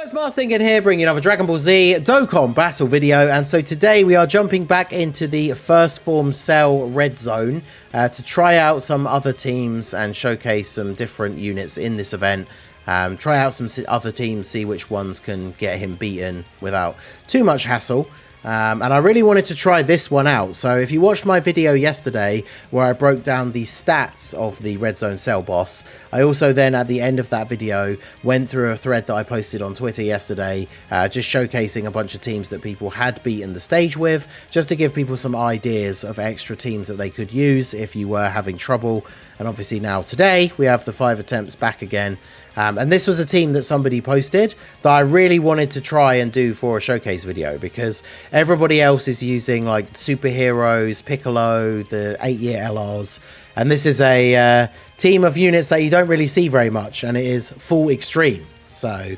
Guys, Mars Thinking here, bringing another Dragon Ball Z Dokkan battle video, and so today we are jumping back into the First Form Cell Red Zone to try out some other teams and showcase some different units in this event. Try out some other teams, see which ones can get him beaten without too much hassle. And I really wanted to try this one out. So if you watched my video yesterday where I broke down the stats of the Red Zone Cell boss, I also then at the end of that video went through a thread that I posted on Twitter yesterday, just showcasing a bunch of teams that people had beaten the stage with, just to give people some ideas of extra teams that they could use if you were having trouble. And obviously now today we have the 5 attempts back again. And this was a team that somebody posted that I really wanted to try and do for a showcase video, because everybody else is using like superheroes, Piccolo, the 8-year LRs, and this is a team of units that you don't really see very much, and it is full extreme. So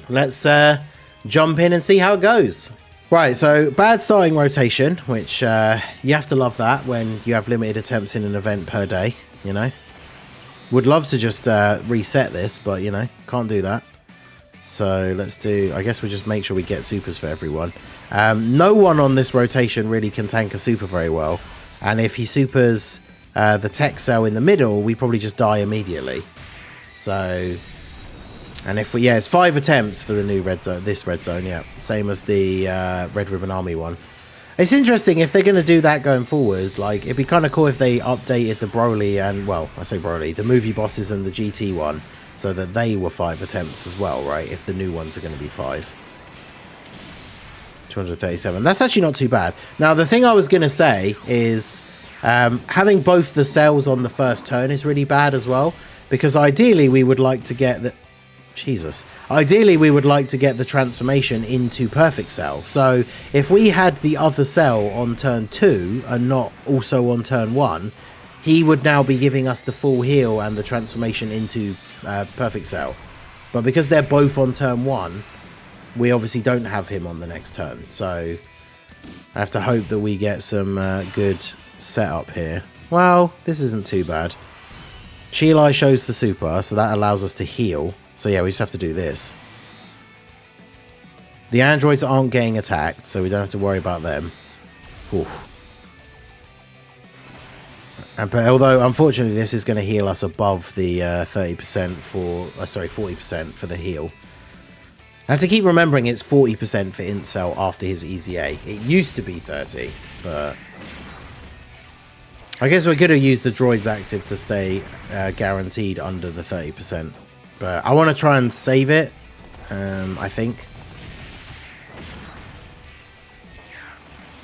let's jump in and see how it goes. Right, so bad starting rotation, which you have to love that when you have limited attempts in an event per day, you know. Would love to just reset this, but, you know, can't do that. So let's do... I guess we'll just make sure we get supers for everyone. No one on this rotation really can tank a super very well. And if he supers the tech cell in the middle, we probably just die immediately. So... And if we... Yeah, it's 5 attempts for the new red zone. This red zone, yeah. Same as the Red Ribbon Army one. It's interesting if they're going to do that going forward. Like, it'd be kind of cool if they updated the Broly and, well, I say Broly, the movie bosses and the GT one, so that they were 5 attempts as well, right? If the new ones are going to be 5. 237. That's actually not too bad. Now, the thing I was going to say is having both the cells on the first turn is really bad as well, because ideally we would like to get the... Jesus. Ideally, we would like to get the transformation into Perfect Cell. So if we had the other cell on turn 2 and not also on turn 1, he would now be giving us the full heal and the transformation into Perfect Cell. But because they're both on turn 1, we obviously don't have him on the next turn. So I have to hope that we get some good setup here. Well, this isn't too bad. Chilai shows the super, so that allows us to heal. So yeah, we just have to do this. The androids aren't getting attacked, so we don't have to worry about them. Oof. But although, unfortunately, this is going to heal us above the 30% for... sorry, 40% for the heal. I have to keep remembering it's 40% for INT Cell after his EZA. It used to be 30, but... I guess we could have used the droid's active to stay guaranteed under the 30%. But I want to try and save it, I think.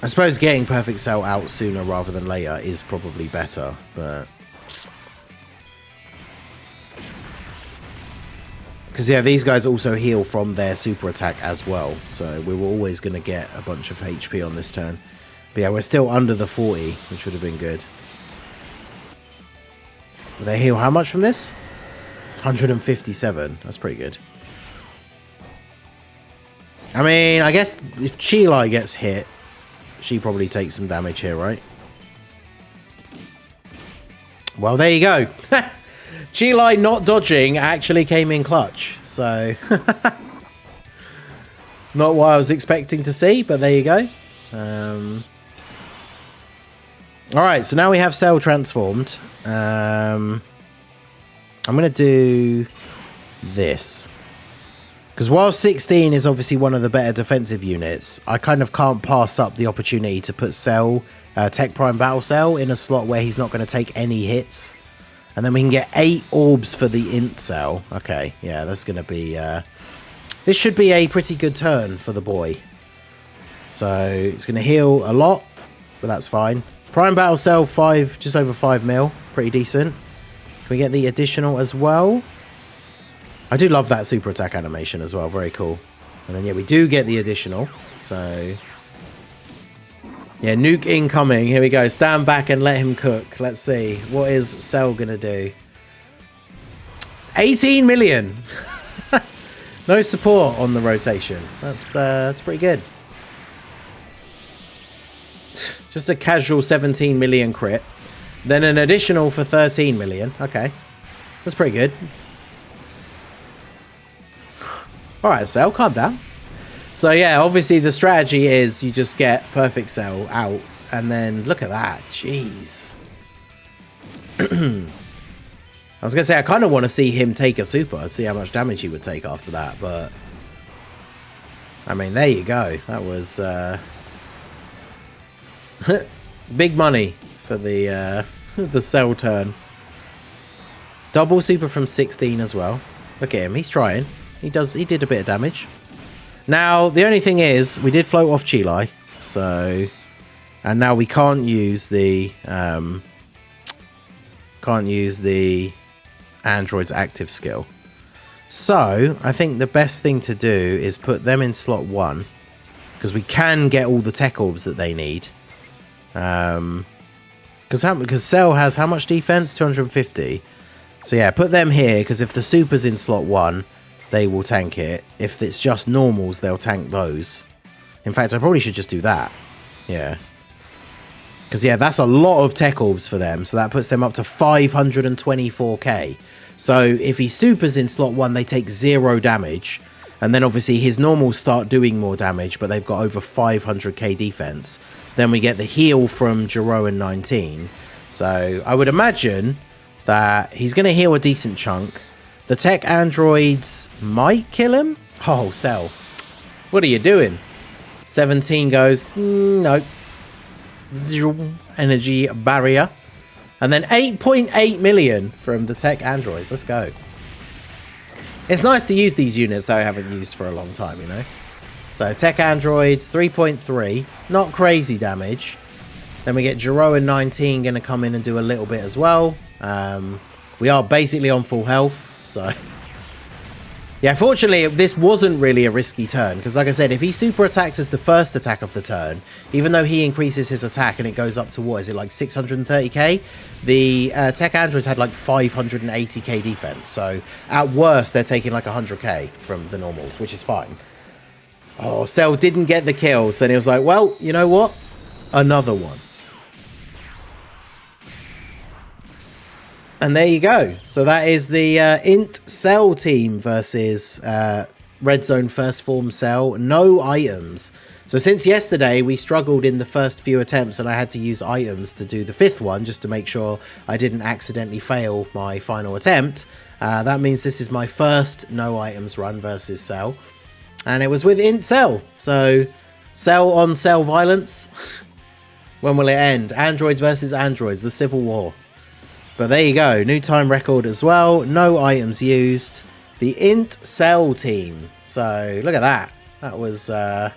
I suppose getting Perfect Cell out sooner rather than later is probably better, but... Because, yeah, these guys also heal from their super attack as well, so we were always going to get a bunch of HP on this turn. But yeah, we're still under the 40, which would have been good. Will they heal how much from this? 157. That's pretty good. I mean, I guess if Chilai gets hit, she probably takes some damage here, right? Well, there you go. Chilai not dodging actually came in clutch. So, not what I was expecting to see, but there you go. Alright, so now we have Cell transformed. I'm going to do this. Because while 16 is obviously one of the better defensive units, I kind of can't pass up the opportunity to put Cell, Tech Prime Battle Cell, in a slot where he's not going to take any hits. And then we can get 8 orbs for the INT Cell. Okay, yeah, that's going to be... this should be a pretty good turn for the boy. So, it's going to heal a lot, but that's fine. Prime Battle Cell, 5, just over 5 mil. Pretty decent. Can we get the additional as well? I do love that super attack animation as well. Very cool. And then, yeah, we do get the additional. So, yeah, nuke incoming. Here we go. Stand back and let him cook. Let's see. What is Cell going to do? It's 18 million. No support on the rotation. That's pretty good. Just a casual 17 million crit. Then an additional for 13 million. Okay. That's pretty good. Alright, Cell, calm down. So yeah, obviously the strategy is you just get Perfect Cell out, and then look at that. Jeez. I was going to say, I kind of want to see him take a super, see how much damage he would take after that, but... I mean, there you go. That was... big money for the the Cell turn. Double super from 16 as well. Look at him, he's trying. He did a bit of damage. Now, the only thing is, we did float off Chile, so... And now we can't use the... Android's active skill. So, I think the best thing to do is put them in slot 1. Because we can get all the tech orbs that they need. Because Cell has how much defense? 250. So yeah, put them here, because if the super's in slot 1, they will tank it. If it's just normals, they'll tank those. In fact, I probably should just do that. Yeah. Because yeah, that's a lot of tech orbs for them. So that puts them up to 524k. So if he supers in slot 1, they take 0 damage. And then obviously his normals start doing more damage, but they've got over 500k defense. Then we get the heal from Jiro and 19. So I would imagine that he's going to heal a decent chunk. The tech androids might kill him. Oh, Cell. What are you doing? 17 goes, nope. Zero energy barrier. And then 8.8 million from the tech androids. Let's go. It's nice to use these units that I haven't used for a long time, you know. So tech androids, 3.3. Not crazy damage. Then we get Jiro and 19 going to come in and do a little bit as well. We are basically on full health, so... Yeah, fortunately, this wasn't really a risky turn, because like I said, if he super attacked as the first attack of the turn, even though he increases his attack and it goes up to, what is it, like 630k? The tech androids had like 580k defense, so at worst, they're taking like 100k from the normals, which is fine. Oh, Cell didn't get the kills, then he was like, well, you know what? Another one. And there you go. So that is the INT Cell team versus Red Zone First Form Cell. No items. So since yesterday, we struggled in the first few attempts and I had to use items to do the 5th one just to make sure I didn't accidentally fail my final attempt. That means this is my first no items run versus Cell. And it was with INT Cell. So Cell on Cell violence. When will it end? Androids versus androids. The Civil War. But there you go, new time record as well, no items used, the INT Cell team. So look at that, that was, I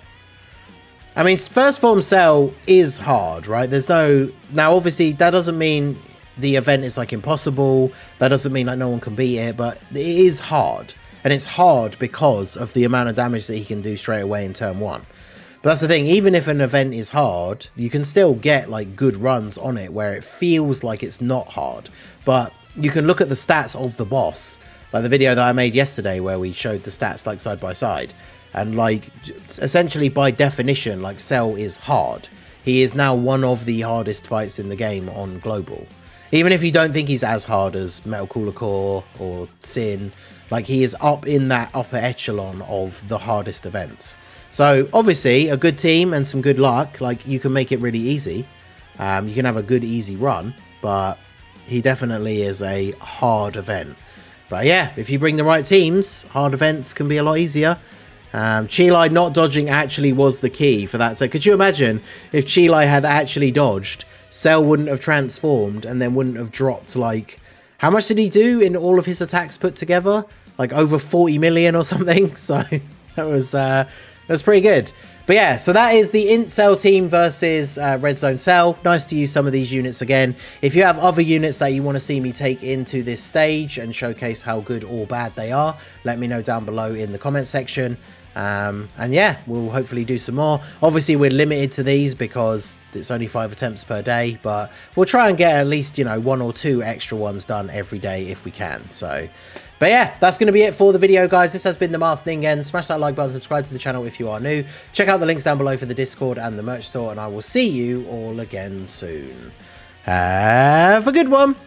mean, First Form Cell is hard, right? There's no, now obviously that doesn't mean the event is like impossible, that doesn't mean like no one can beat it, but it is hard. And it's hard because of the amount of damage that he can do straight away in turn 1. But that's the thing, even if an event is hard, you can still get like good runs on it where it feels like it's not hard. But you can look at the stats of the boss, like the video that I made yesterday where we showed the stats like side by side. And like essentially by definition, like Cell is hard. He is now one of the hardest fights in the game on global. Even if you don't think he's as hard as Metal Cooler Core or Sin, like he is up in that upper echelon of the hardest events. So obviously a good team and some good luck, like you can make it really easy. You can have a good easy run, but he definitely is a hard event. But yeah, if you bring the right teams, hard events can be a lot easier. Chile not dodging actually was the key for that. So could you imagine if Chile had actually dodged, Cell wouldn't have transformed and then wouldn't have dropped like, how much did he do in all of his attacks put together? Like over 40 million or something. So that was pretty good. But yeah, so that is the INT Cell team versus Red Zone Cell. Nice to use some of these units again. If you have other units that you want to see me take into this stage and showcase how good or bad they are, let me know down below in the comment section. And yeah, we'll hopefully do some more. Obviously, we're limited to these because it's only 5 attempts per day, but we'll try and get at least, you know, 1 or 2 extra ones done every day if we can. So... But yeah, that's going to be it for the video, guys. This has been The Masked Ningen. Smash that like button, subscribe to the channel if you are new. Check out the links down below for the Discord and the merch store, and I will see you all again soon. Have a good one.